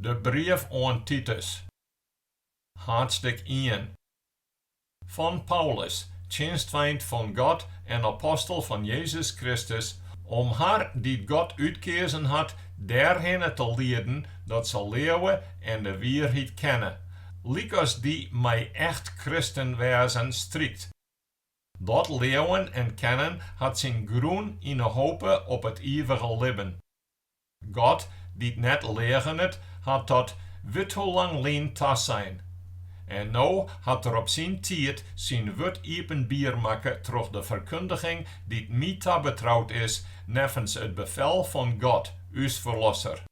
De brief oan Titus. Haadstik 1. Van Paulus, tjenstwijd van God en apostel van Jezus Christus, om haar die God uitgekozen had, dergene te leiden dat ze leeuwen en de waarheid kennen, liekers die mij echt christen wezen strikt. Dat leeuwen en kennen had zijn groen in de hope op het eeuwige libben. God, die het net legen het, had tot weet hoe lang leen tas zijn. En nou had er op zijn tijd zijn wet iepen bier maken terug de verkondiging die het mij betrouwd is, nevens het bevel van God, uw verlosser.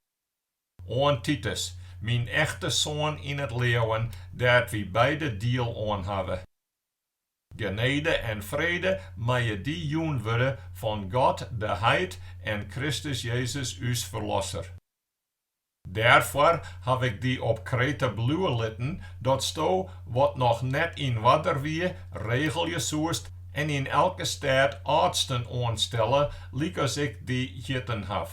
Oan Titus, mijn echte zoon in het leeuwen, dat we beide deel aan hebben. Genade en vrede mij die joen worden van God de Heit en Christus Jezus uw verlosser. Daarvoor heb ik die op Kreta blauwe litten, dat sto wat nog net in water wie, regel je zoest en in elke stad artsen aanstellen, liek als ik die gitten heb.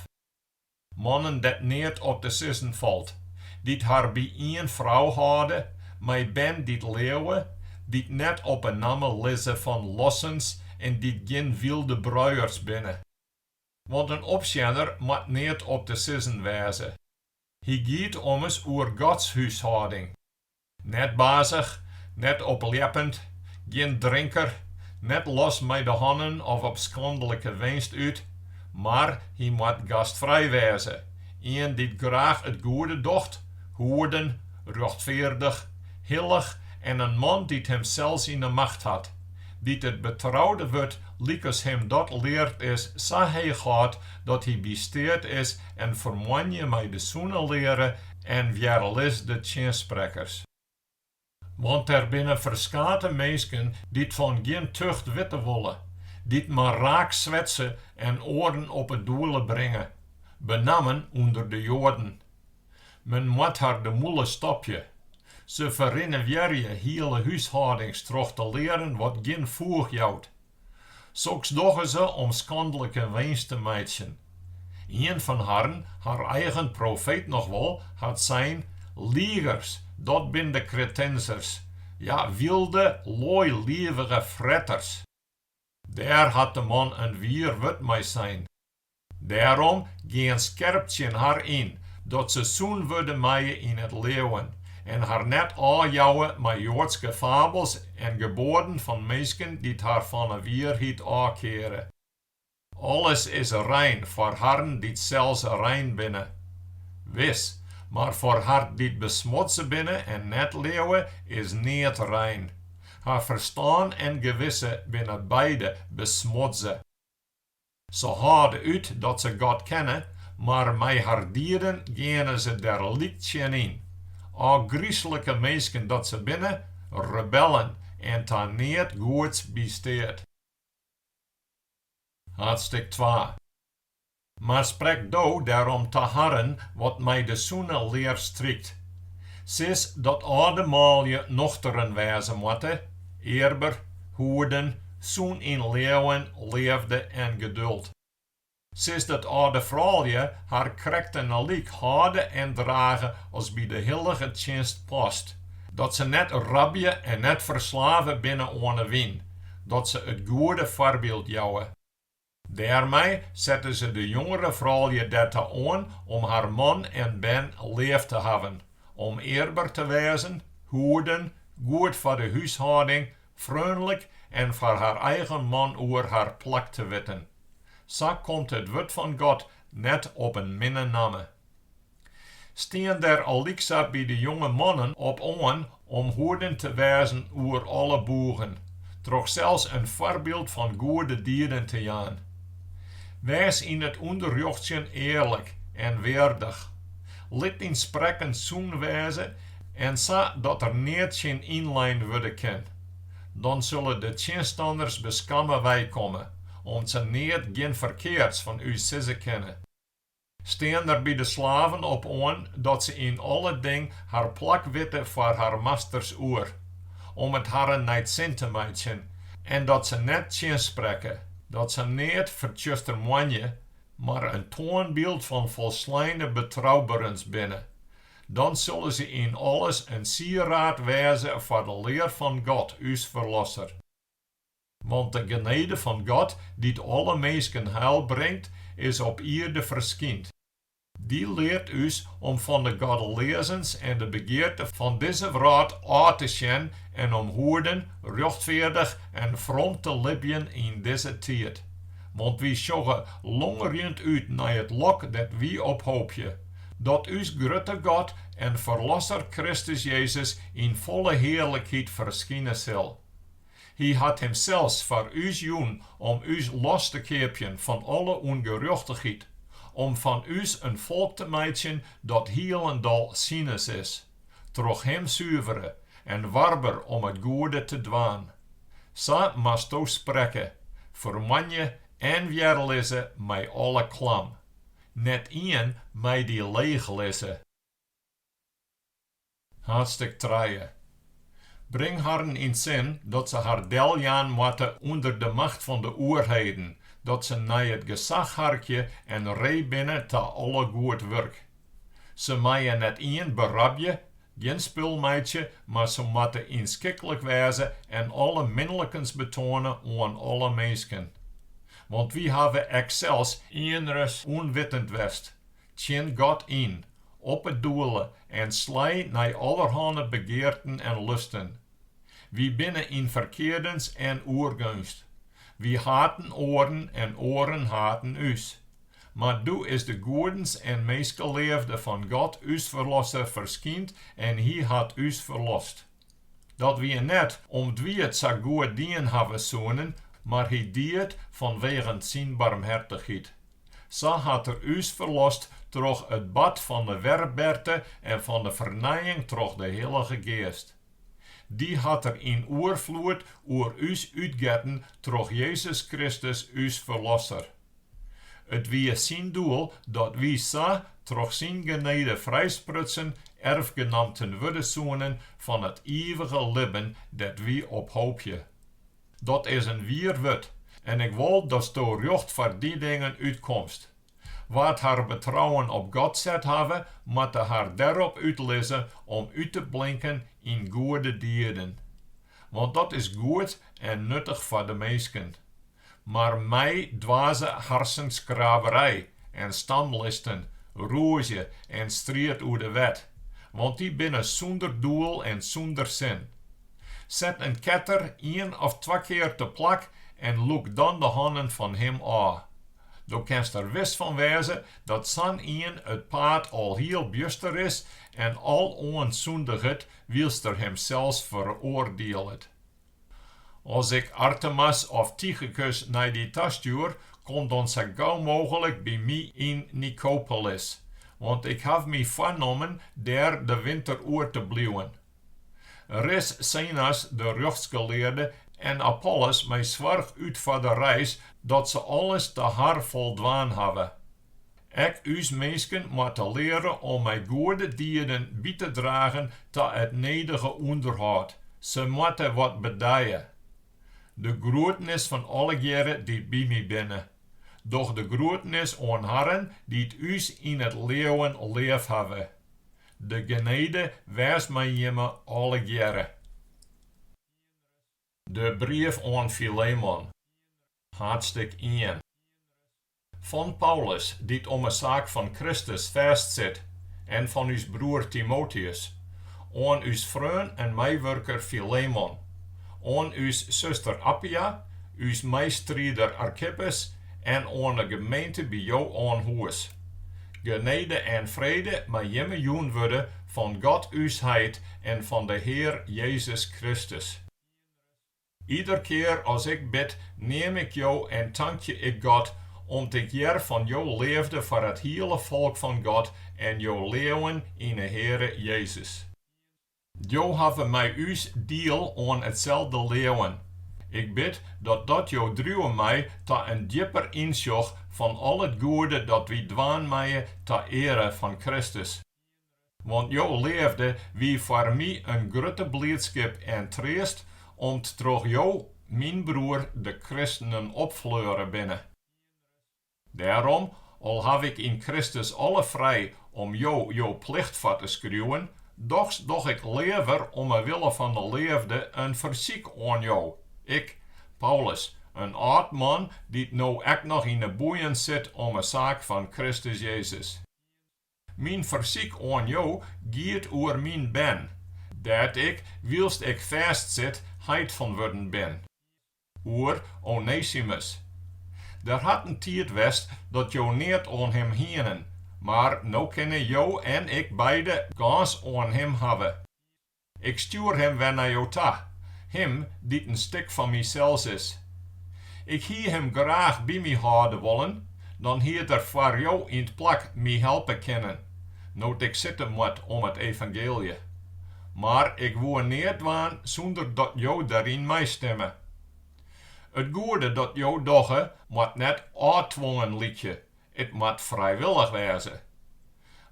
Mannen dat niet op de sissen valt, die haar bij één vrouw hadden, mij ben die leeuwen, die net op een namen lezen van lossens en die geen wilde bruiers binnen. Want een opzender moet niet op de sissen wezen. Hij gaat om eens oer Gods huishouding. Net bazig, net opleppend, geen drinker, net los met de handen of op schandelijke winst uit, maar hij moet gastvrij wezen. Een die graag het goede docht, hoeden, rechtvaardig, hillig en een man die hem zelfs in de macht had. Die het betrouwde wordt, liekers hem dat leert is, zo hij gaat, dat hij besteed is en vermoeien mij de zoenen leren en weerlis de tjensprekers. Want er binnen verskate mensen die het van geen tucht weten willen, die het maar raak zwetsen en oren op het doelen brengen, benamen onder de Joden. Men moet haar de moele stopje. Ze verrinnen weer je hele huishoudings terug te leren wat geen voeg jouwt. Zulks doen ze om schandelijke winst te meiden. Een van haar eigen profeet nog wel, had zijn liegers, dat bin de Kretinzers. Ja, wilde, looi, lievige fretters. Daar had de man een wier wut mee zijn. Daarom geen scherptje haar in, dat ze zoen worden mij in het leeuwen. En haar net aanjouwen met joodse fabels en geboden van mensen die haar van een waarheid aankeren. Alles is rein voor haar die zelfs rein binnen. Wis, maar voor haar die besmutsen binnen en net leeuwen is niet rein. Haar verstaan en gewisse binnen beide besmutsen. Ze hadden uit dat ze God kennen, maar met haar dieren gaan ze der lichtje in. Al griezelijke mensen dat ze binnen, rebellen en ta niet goeds besteed. Haadstik 2. Maar spreek daarom te harren wat mij de zoene leer strikt. Sis dat allemaal je nochteren wezen moeten, eerber, hoeden, zoen in leeuwen, leefde en geduld. Sis dat oude vrouwje haar krekten aliek houden en dragen als bij de heilige tjenst past. Dat ze net rabje en net verslaven binnen aan de wien. Dat ze het goede voorbeeld jouwen. Daarmee zetten ze de jongere vrouwje dat aan om haar man en ben leef te hebben. Om eerbaar te wezen, hoeden, goed voor de huishouding, vriendelijk en voor haar eigen man oer haar plak te weten. Zo komt het woord van God net op een minnename. Steen der aliksa bij de jonge mannen op aan om hoeden te wezen oer alle boeren, toch zelfs een voorbeeld van goede dieren te jaan. Wees in het onderjochtjen eerlijk en waardig. Liet in spreken zoen wezen en zo dat er niet geen inlijn worden kan. Dan zullen de tjenstanders beskammen wij komen, om ze niet geen verkeerds van u sissen kennen. Steen er bij de slaven op aan dat ze in alle ding haar plak witten voor haar masters oer, om het haar niet zin te maken, en dat ze net tjens spreken, dat ze niet vertjuster moanje, maar een toonbeeld van volslaine betrouwbaarens binnen. dan zullen ze in alles een sieraad wezen voor de leer van God, uws verlosser. Want de genade van God, die alle mensen heil brengt, is op ierde verschijnd. Die leert us om van de goddelezens en de begeerte van deze wereld af te zien en om hoeden, rechtvaardig en from te libben in deze tijd. Want wie sjoggen longerend uit naar het lok dat wie ophoopje, dat us grote God en verlosser Christus Jezus in volle heerlijkheid verschijnen zal. Hij had hem zelfs voor us joen om us los te keepjen van alle ongerechtigheid, om van us een volk te maken dat heel en dal tsjin'es is, troch hem zuiveren en warber om het goede te dwaan. Zo mast u spreken, vermanje en weerlezen mij alle klam, net een mij die leeg lezen. Haadstik 3. Breng haar in zin dat ze haar deljaan moeten onder de macht van de oerheden, dat ze naar het gezag harkje en rij binnen te alle goed werk. Ze maaien net een berabje, geen spulmeidje, maar ze moeten inschikkelijk wezen en alle minnelijkens betonen aan alle mensen. Want wie hebben excels yn'es onwitend west, tjen God in, op het doelen en slij naar allerhande begeerten en lusten. Wie binnen in verkeerdens en oergunst. Wie haten oren en oren haten us. Maar doe is de goedens en meeskeleefde van God us verlosser verschijnd en hij had us verlost. Dat wie net omdat wie het zo goed dien hebben zonen, maar hij dient vanwege zijn barmhartigheid. Zo had us verlost troch het bad van de werpberte en van de vernijing troch de Heilige Geest. Die had in oervloed oer us uitgetten troch Jezus Christus us verlosser. Het wie zijn doel dat wie zo troch zijn genade vrijsprutsen erfgenaam ten worden zonen van het eeuwige libben dat wie ophoopje. Dat is een wierwut en ik wil dat sto recht voor die dingen uitkomst. Wat haar betrouwen op God zet hebben, moet haar daarop uitlezen om uit te blinken in goede dieren. Want dat is goed en nuttig voor de mensen. Maar mij dwaze harsenskraberij en stamlisten, roosje en strijd uit de wet. Want die binnen zonder doel en zonder zin. Zet een ketter 1 of 2 keer te plak en look dan de handen van hem aan. Du kanst er wist van wezen dat zo'n een het paard al heel buster is en al onzondigheid wilst er hem zelfs veroordeelt. Als ik Artemas of Tychicus naar die tas stuur, komt dan zo gauw mogelijk bij mij in Nicopolis, want ik heb mij vernomen daar de winter oor te blijven. Er is Zenas de rechtsgeleerde en Apollos mij zwaar uit voor de reis, dat ze alles te haar voldwaan hebben. Ik us mensen moeten leren om mij goede dieren bij te dragen tot het nederige onderhoud. Ze moeten wat bedijen. De groetenis van alle jaren die bij mij binnen. Doch de groetenis aan Herren die het us in het leven leef hebben. De genade wees mij jemme alle jaren. De brief aan Filémon. Haadstik 1. Van Paulus, die om een zaak van Christus vastzit, en van uw broer Timotheus, aan uw vriend en meewerker Filémon, aan uw zuster Appia, uw meestrijder Archippus, en aan de gemeente bij jou aan huis. Genade en vrede met jemme joen worden van God uw Heit en van de Heer Jezus Christus. Ieder keer als ik bid, neem ik jou en dank je ik God, omdat ik hier van jou leefde voor het hele volk van God en jou leven in de Heere Jezus. Jou hebben mij us deel aan hetzelfde leven. Ik bid dat jou druwen mij tot een dieper inzicht van al het goede dat wij dwaan mij ter ere van Christus. Want jou leefde wie voor mij een grote blijdschap en troost, om troch jou, mijn broer, de christenen opvleuren binnen. Daarom, al heb ik in Christus alle vrij om jou plicht voor te schreeuwen, doch ik liever omwille van de leefde een verziek aan jou. Ik, Paulus, een oud man die nou echt nog in de boeien zit om een zaak van Christus Jezus. Mijn verziek aan jou giet oer mijn ben, dat ik, wilst ik vastzit, Heit van worden ben. Oer Onésimus. Der had een tijd west dat jou niet aan hem hienen, maar nou kunnen jou en ik beide gans aan hem hebben. Ik stuur hem weer naar jou toe, hem die een stuk van mijzelf is. Ik hie hem graag bij mij houden willen, dan hier er voor jou in het plak mij helpen kunnen, nood ik zitten moet om het evangelie. Maar ik wil niet waan zonder dat jou daarin meestemmen. Het goede dat jou dogge moet net uitdwongen liedje, het moet vrijwillig wezen.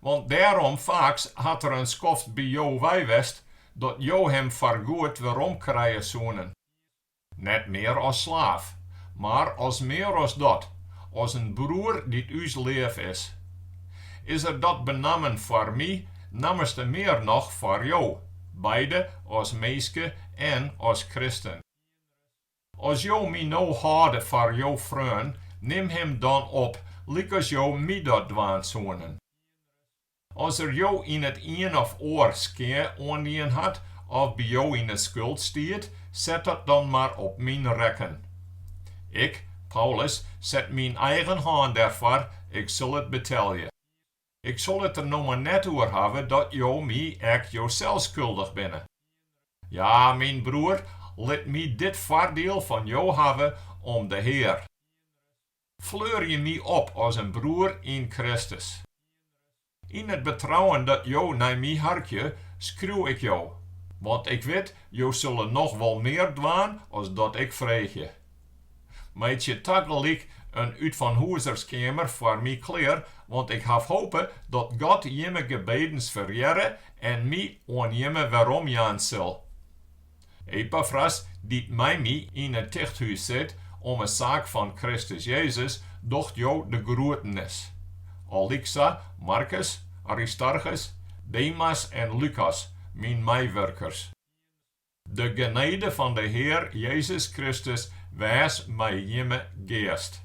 Want daarom vaaks had er een skoft bij jou wijwest, dat jou hem vergoed waarom krijgen zoenen. Net meer als slaaf, maar als meer als dat, als een broer die uws leef is. Is er dat benamen voor mij, namens de meer nog voor jou, beide als meeske en als christen. Als jou mij nou houden voor jou vriend, neem hem dan op, lik als jou mij dat dwaan zonen. Als er jou in het een of oor skeer aandien had, of bij jou in de schuld stiert, zet dat dan maar op mijn rekken. Ik, Paulus, zet mijn eigen hand daarvoor, ik zal het betalen. Ik zal het er nog maar net over hebben dat jou mij echt jouzelf schuldig binnen. Ja, mijn broer, laat mij dit voordeel van jou hebben om de Heer. Fleur je mij op als een broer in Christus. In het betrouwen dat jou naar mij hartje, schreeuw ik jou. Want ik weet, jou zullen nog wel meer dwaan als dat ik vreeg je. Meid je tegelijk een uit van huizerskamer voor mij kleer, want ik heb hopen dat God jemme gebedens verjaren en mij aan jemme waarom jaan zal. Epaphras, die mij in het tichthuis zit om een zaak van Christus Jezus, docht jou de groetenis. Alexa, Marcus, Aristarchus, Demas en Lucas, mijn meewerkers. De genade van de Heer Jezus Christus wees mij jemme geest.